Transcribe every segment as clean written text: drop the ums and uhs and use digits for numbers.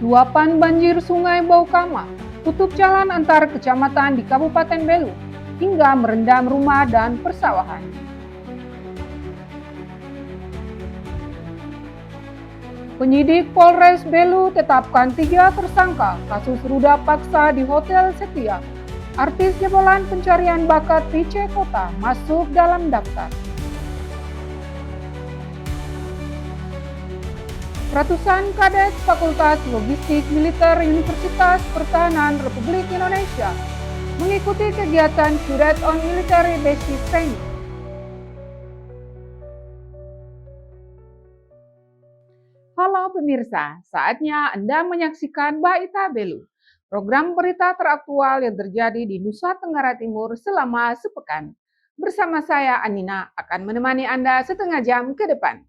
Luapan banjir Sungai Baukama tutup jalan antar kecamatan di Kabupaten Belu hingga merendam rumah dan persawahan. Penyidik Polres Belu tetapkan 3 tersangka kasus ruda paksa di Hotel Setia. Artis jebolan pencarian bakat PC Kota masuk dalam daftar. Ratusan kadet Fakultas Logistik Militer Universitas Pertahanan Republik Indonesia mengikuti kegiatan Cadet on Military Basic Training. Halo pemirsa, saatnya Anda menyaksikan Baita Belu, program berita teraktual yang terjadi di Nusa Tenggara Timur selama sepekan. Bersama saya Anina akan menemani Anda setengah jam ke depan.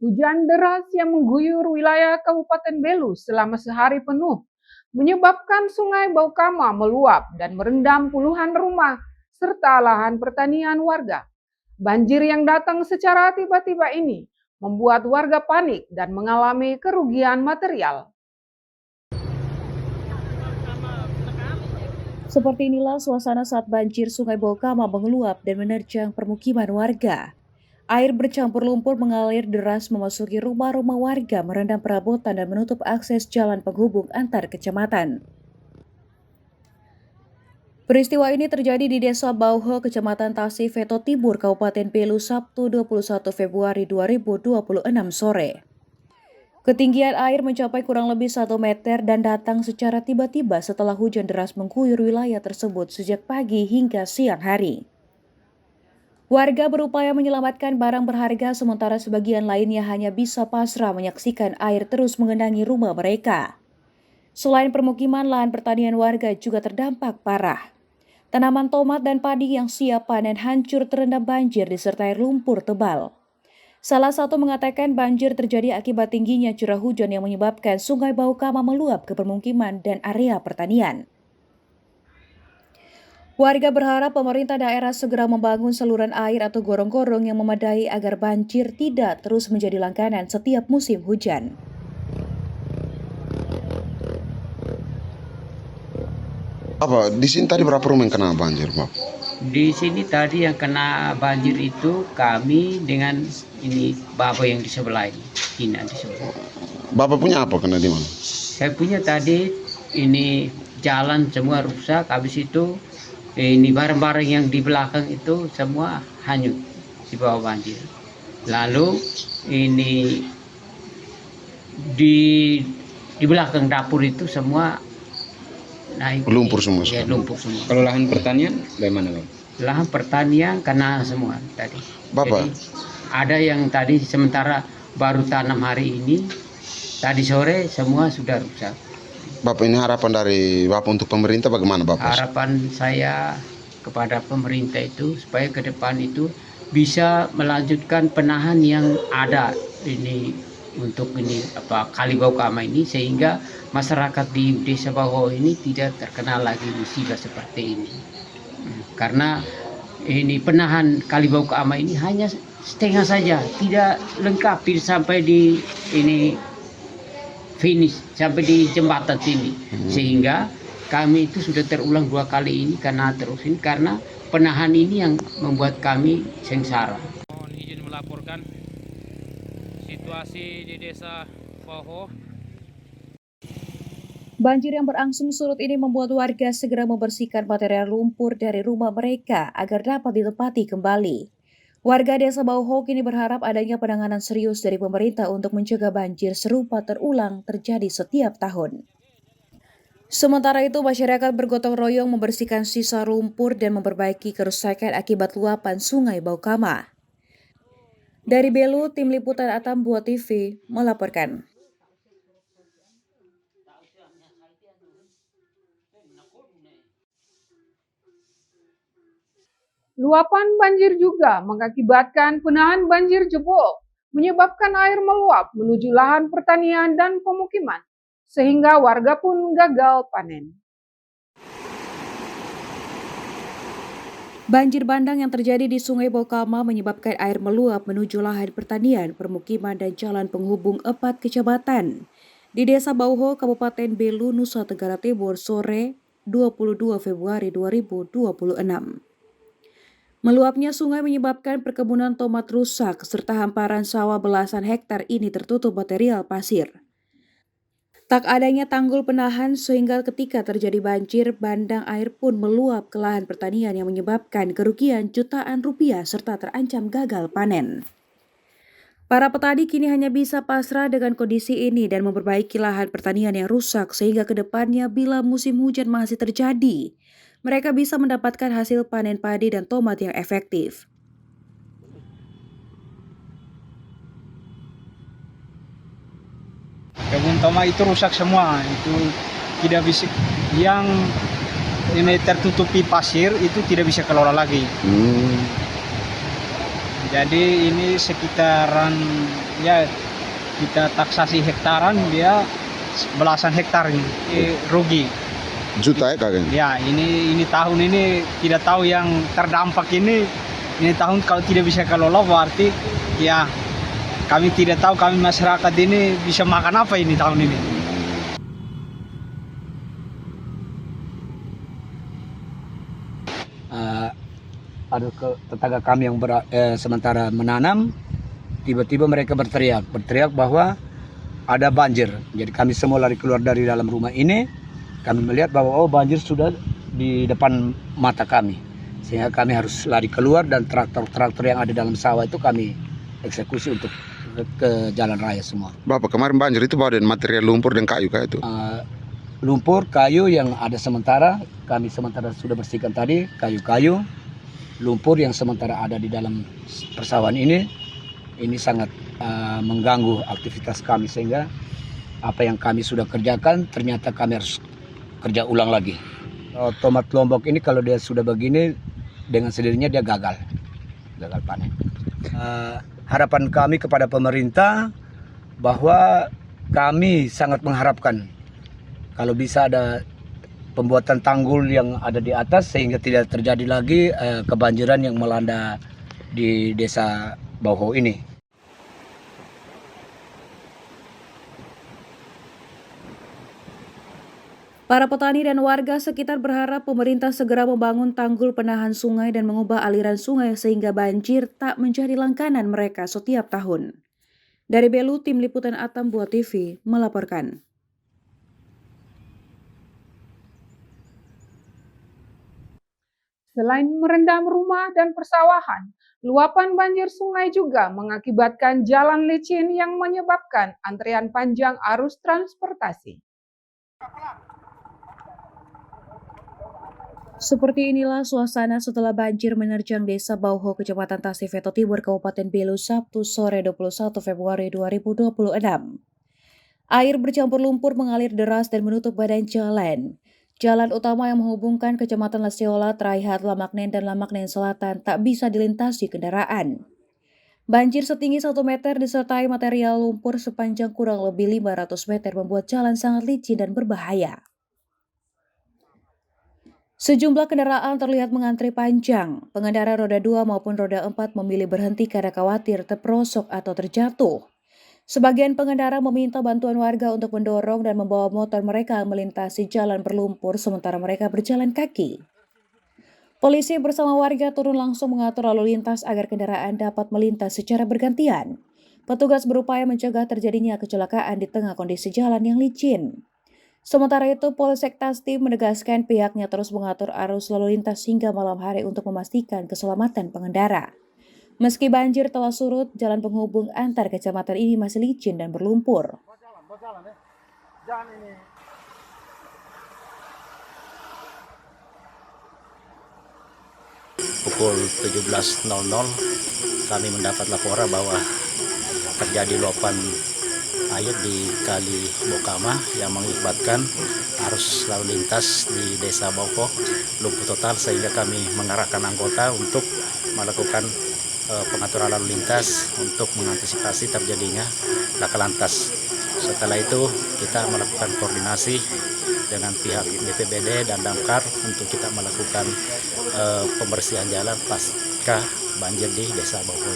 Hujan deras yang mengguyur wilayah Kabupaten Belu selama sehari penuh menyebabkan Sungai Baukama meluap dan merendam puluhan rumah serta lahan pertanian warga. Banjir yang datang secara tiba-tiba ini membuat warga panik dan mengalami kerugian material. Seperti inilah suasana saat banjir Sungai Baukama mengeluap dan menerjang permukiman warga. Air bercampur lumpur mengalir deras memasuki rumah-rumah warga, merendam perabotan dan menutup akses jalan penghubung antar kecamatan. Peristiwa ini terjadi di Desa Bauho, Kecamatan Tasik Veto Timur, Kabupaten Belu, Sabtu 21 Februari 2026 sore. Ketinggian air mencapai kurang lebih 1 meter dan datang secara tiba-tiba setelah hujan deras mengguyur wilayah tersebut sejak pagi hingga siang hari. Warga berupaya menyelamatkan barang berharga sementara sebagian lainnya hanya bisa pasrah menyaksikan air terus mengenangi rumah mereka. Selain permukiman, lahan pertanian warga juga terdampak parah. Tanaman tomat dan padi yang siap panen hancur terendam banjir disertai lumpur tebal. Salah satu mengatakan banjir terjadi akibat tingginya curah hujan yang menyebabkan Sungai Baukama meluap ke permukiman dan area pertanian. Warga berharap pemerintah daerah segera membangun saluran air atau gorong-gorong yang memadai agar banjir tidak terus menjadi langganan setiap musim hujan. Apa di sini tadi berapa rumah yang kena banjir, Pak? Di sini tadi yang kena banjir itu kami dengan ini bapak yang di sebelah ini, Cina di sebelah. Bapak punya apa kena di mana? Saya punya tadi ini jalan semua rusak, habis itu ini barang-barang yang di belakang itu semua hanyut di bawah banjir. Lalu ini di belakang dapur itu semua naik Lumpur semua. Ya, lumpur semua. Kalau lahan pertanian bagaimana, Bang? Lahan pertanian kena semua tadi. Bapak? Jadi ada yang tadi sementara baru tanam hari ini, tadi sore semua sudah rusak. Bapak, ini harapan dari Bapak untuk pemerintah bagaimana, Bapak? Harapan saya kepada pemerintah itu supaya ke depan itu bisa melanjutkan penahan yang ada ini untuk ini Kali Baukama ini, sehingga masyarakat di Desa Bauho ini tidak terkena lagi musibah seperti ini. Karena ini penahan Kali Baukama ini hanya setengah saja, tidak lengkap sampai di ini finish, sampai di jembatan sini. Sehingga kami itu sudah terulang 2 kali ini karena terusin karena penahan ini yang membuat kami sengsara. Mohon izin melaporkan situasi di Desa Bauho. Banjir yang berangsur surut ini membuat warga segera membersihkan material lumpur dari rumah mereka agar dapat ditempati kembali. Warga Desa Bauho kini berharap adanya penanganan serius dari pemerintah untuk mencegah banjir serupa terulang terjadi setiap tahun. Sementara itu, masyarakat bergotong royong membersihkan sisa lumpur dan memperbaiki kerusakan akibat luapan Sungai Baukama. Dari Belu, tim liputan Atambua TV melaporkan. Luapan banjir juga mengakibatkan penahan banjir jebol, menyebabkan air meluap menuju lahan pertanian dan pemukiman, sehingga warga pun gagal panen. Banjir bandang yang terjadi di Sungai Bokama menyebabkan air meluap menuju lahan pertanian, permukiman, dan jalan penghubung 4 kecamatan di Desa Bauho, Kabupaten Belu, Nusa Tenggara Timur sore 22 Februari 2026. Meluapnya sungai menyebabkan perkebunan tomat rusak serta hamparan sawah belasan hektar ini tertutup material pasir. Tak adanya tanggul penahan sehingga ketika terjadi banjir bandang air pun meluap ke lahan pertanian yang menyebabkan kerugian jutaan rupiah serta terancam gagal panen. Para petani kini hanya bisa pasrah dengan kondisi ini dan memperbaiki lahan pertanian yang rusak sehingga ke depannya bila musim hujan masih terjadi, mereka bisa mendapatkan hasil panen padi dan tomat yang efektif. Kebun tomat itu rusak semua, itu tidak bisa, yang ini tertutupi pasir itu tidak bisa kelola lagi. Jadi ini sekitaran, ya kita taksasi hektaran, dia belasan hektar ini rugi. Juta ya kakek? Ya ini tahun ini tidak tahu yang terdampak ini tahun kalau tidak bisa kelola berarti ya kami tidak tahu, kami masyarakat ini bisa makan apa ini tahun ini. Ada tetangga kami yang sementara menanam, tiba-tiba mereka berteriak bahwa ada banjir. Jadi kami semua lari keluar dari dalam rumah ini, kami melihat bahwa banjir sudah di depan mata kami. Sehingga kami harus lari keluar dan traktor-traktor yang ada dalam sawah itu kami eksekusi untuk ke jalan raya semua. Bapak kemarin banjir itu bawa material lumpur dan kayu kayak itu? Lumpur, kayu yang ada sementara, kami sementara sudah bersihkan tadi, kayu-kayu. Lumpur yang sementara ada di dalam persawahan ini sangat mengganggu aktivitas kami sehingga apa yang kami sudah kerjakan ternyata kami harus kerja ulang lagi. Tomat Lombok ini kalau dia sudah begini dengan sendirinya dia gagal panen. Harapan kami kepada pemerintah bahwa kami sangat mengharapkan kalau bisa ada pembuatan tanggul yang ada di atas sehingga tidak terjadi lagi kebanjiran yang melanda di Desa Bauho ini. Para petani dan warga sekitar berharap pemerintah segera membangun tanggul penahan sungai dan mengubah aliran sungai sehingga banjir tak menjadi langganan mereka setiap tahun. Dari Belu, Tim Liputan Atam Buah TV melaporkan. Selain merendam rumah dan persawahan, luapan banjir sungai juga mengakibatkan jalan licin yang menyebabkan antrian panjang arus transportasi. Seperti inilah suasana setelah banjir menerjang Desa Bauho, Kecamatan Tasik Veto Timur, Kabupaten Belu, Sabtu sore 21 Februari 2026. Air bercampur lumpur mengalir deras dan menutup badan jalan. Jalan utama yang menghubungkan Kecamatan Leseola, Traihat, Lamaknen, dan Lamaknen Selatan tak bisa dilintasi kendaraan. Banjir setinggi 1 meter disertai material lumpur sepanjang kurang lebih 500 meter membuat jalan sangat licin dan berbahaya. Sejumlah kendaraan terlihat mengantri panjang. Pengendara roda 2 maupun roda 4 memilih berhenti karena khawatir terperosok atau terjatuh. Sebagian pengendara meminta bantuan warga untuk mendorong dan membawa motor mereka melintasi jalan berlumpur sementara mereka berjalan kaki. Polisi bersama warga turun langsung mengatur lalu lintas agar kendaraan dapat melintas secara bergantian. Petugas berupaya mencegah terjadinya kecelakaan di tengah kondisi jalan yang licin. Sementara itu, Polsek Tasti menegaskan pihaknya terus mengatur arus lalu lintas hingga malam hari untuk memastikan keselamatan pengendara. Meski banjir telah surut, jalan penghubung antar kecamatan ini masih licin dan berlumpur. Pukul 17.00 kami mendapat laporan bahwa terjadi luapan air di Kali Bokama yang mengakibatkan arus lalu lintas di Desa Bauho lumpuh total sehingga kami mengarahkan anggota untuk melakukan pengaturan lalu lintas untuk mengantisipasi terjadinya laka lantas. Setelah itu kita melakukan koordinasi dengan pihak BPBD dan Damkar untuk kita melakukan pembersihan jalan pasca banjir di Desa Bauho.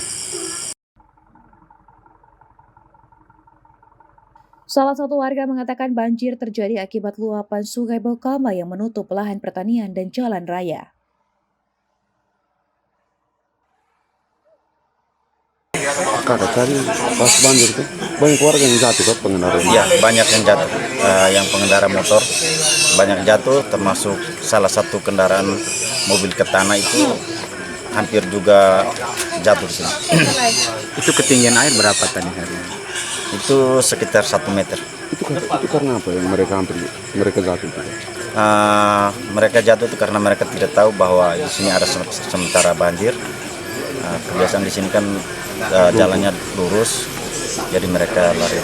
Salah satu warga mengatakan banjir terjadi akibat luapan Sungai Baukama yang menutup lahan pertanian dan jalan raya. Kakak tadi pas banjir itu banyak warga yang jatuh kan pengendara ini. Ya, banyak yang jatuh. Yang pengendara motor banyak jatuh, termasuk salah satu kendaraan mobil ketana itu hampir juga jatuh di sini. Itu ketinggian air berapa tadi hari ini? Itu sekitar 1 meter. Itu karena apa yang mereka jatuh itu? Mereka jatuh itu karena mereka tidak tahu bahwa di sini ada sementara banjir. Kebiasaan di sini kan jalannya lurus, jadi mereka lari.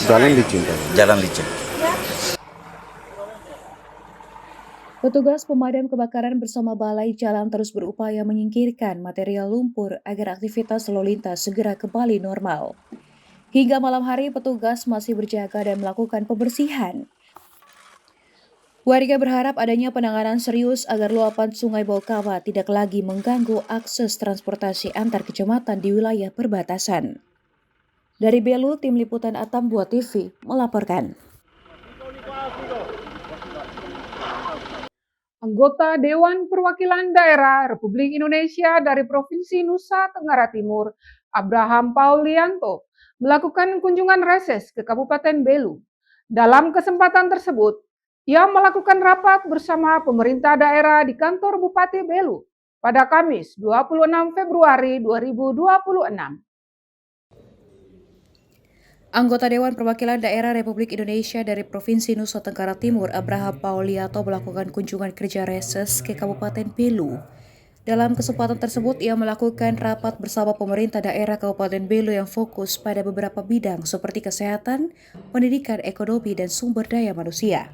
Jalan licin kan? Jalan licin. Petugas pemadam kebakaran bersama Balai Jalan terus berupaya menyingkirkan material lumpur agar aktivitas lalu lintas segera kembali normal. Hingga malam hari, petugas masih berjaga dan melakukan pembersihan. Warga berharap adanya penanganan serius agar luapan Sungai Baukama tidak lagi mengganggu akses transportasi antar kecamatan di wilayah perbatasan. Dari Belu, Tim Liputan Atambua TV melaporkan. Anggota Dewan Perwakilan Daerah Republik Indonesia dari Provinsi Nusa Tenggara Timur, Abraham Paulianto, melakukan kunjungan reses ke Kabupaten Belu. Dalam kesempatan tersebut, ia melakukan rapat bersama pemerintah daerah di kantor Bupati Belu pada Kamis 26 Februari 2026. Anggota Dewan Perwakilan Daerah Republik Indonesia dari Provinsi Nusa Tenggara Timur, Abraham Paulianto, melakukan kunjungan kerja reses ke Kabupaten Belu. Dalam kesempatan tersebut, ia melakukan rapat bersama pemerintah daerah Kabupaten Belu yang fokus pada beberapa bidang seperti kesehatan, pendidikan, ekonomi, dan sumber daya manusia.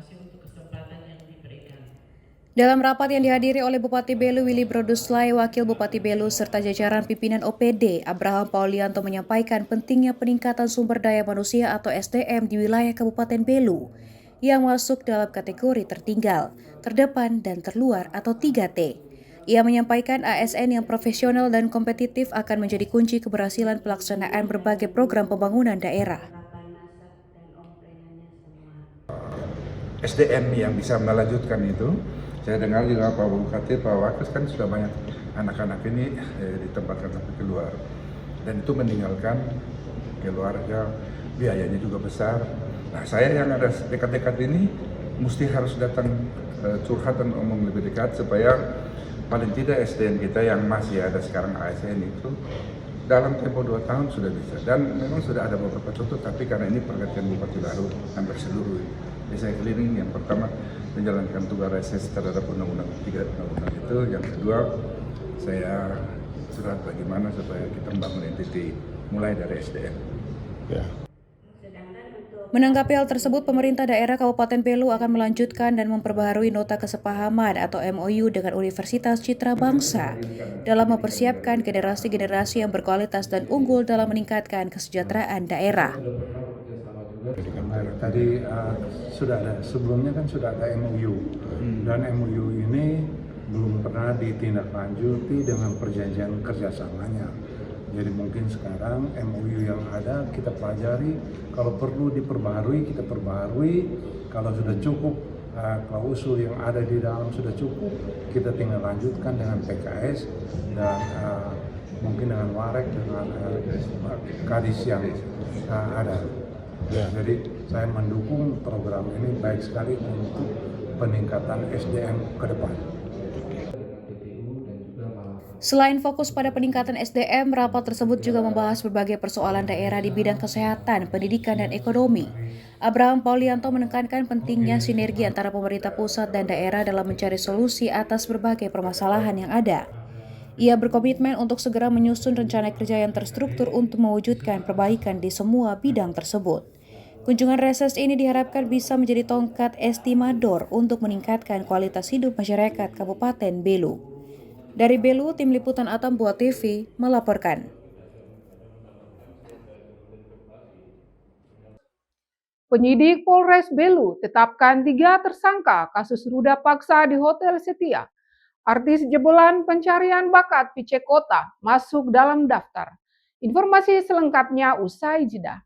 Dalam rapat yang dihadiri oleh Bupati Belu Willy Broduslay, Wakil Bupati Belu, serta jajaran pimpinan OPD, Abraham Paulianto menyampaikan pentingnya peningkatan sumber daya manusia atau SDM di wilayah Kabupaten Belu yang masuk dalam kategori tertinggal, terdepan, dan terluar atau 3T. Ia menyampaikan ASN yang profesional dan kompetitif akan menjadi kunci keberhasilan pelaksanaan berbagai program pembangunan daerah. SDM yang bisa melanjutkan itu, saya dengar juga Pak Bupati, Pak Wakil kan sudah banyak anak-anak ini ditempatkan sampai keluar. Dan itu meninggalkan keluarga, biayanya juga besar. Nah, saya yang ada dekat-dekat ini mesti harus datang curhat dan omong lebih dekat supaya paling tidak SDM kita yang masih ada sekarang ASN itu dalam tempo 2 tahun sudah bisa. Dan memang sudah ada beberapa contoh, tapi karena ini pergantian Bupati baru hampir seluruh. Jadi saya keliling, yang pertama menjalankan tugas reses terhadap undang-undang 3 undang-undang itu. Yang kedua, saya surat bagaimana supaya kita membangun entiti mulai dari SDM. Ya. Menanggapi hal tersebut, pemerintah daerah Kabupaten Belu akan melanjutkan dan memperbaharui nota kesepahaman atau MOU dengan Universitas Citra Bangsa dalam mempersiapkan generasi-generasi yang berkualitas dan unggul dalam meningkatkan kesejahteraan daerah. Tadi sudah ada, sebelumnya kan sudah ada MOU, dan MOU ini belum pernah ditindaklanjuti dengan perjanjian kerjasamanya. Jadi mungkin sekarang MOU yang ada kita pelajari, kalau perlu diperbaharui kita perbaharui, kalau sudah cukup klausul yang ada di dalam sudah cukup, kita tinggal lanjutkan dengan PKS dan mungkin dengan Warek, dengan Kadis yang ada. Ya, jadi saya mendukung program ini baik sekali untuk peningkatan SDM ke depan. Selain fokus pada peningkatan SDM, rapat tersebut juga membahas berbagai persoalan daerah di bidang kesehatan, pendidikan, dan ekonomi. Abraham Paulianto menekankan pentingnya sinergi antara pemerintah pusat dan daerah dalam mencari solusi atas berbagai permasalahan yang ada. Ia berkomitmen untuk segera menyusun rencana kerja yang terstruktur untuk mewujudkan perbaikan di semua bidang tersebut. Kunjungan reses ini diharapkan bisa menjadi tongkat estimador untuk meningkatkan kualitas hidup masyarakat Kabupaten Belu. Dari Belu, Tim Liputan Atam Buat TV melaporkan. Penyidik Polres Belu tetapkan 3 tersangka kasus ruda paksa di Hotel Setia. Artis jebolan pencarian bakat PC Kota masuk dalam daftar. Informasi selengkapnya usai jeda.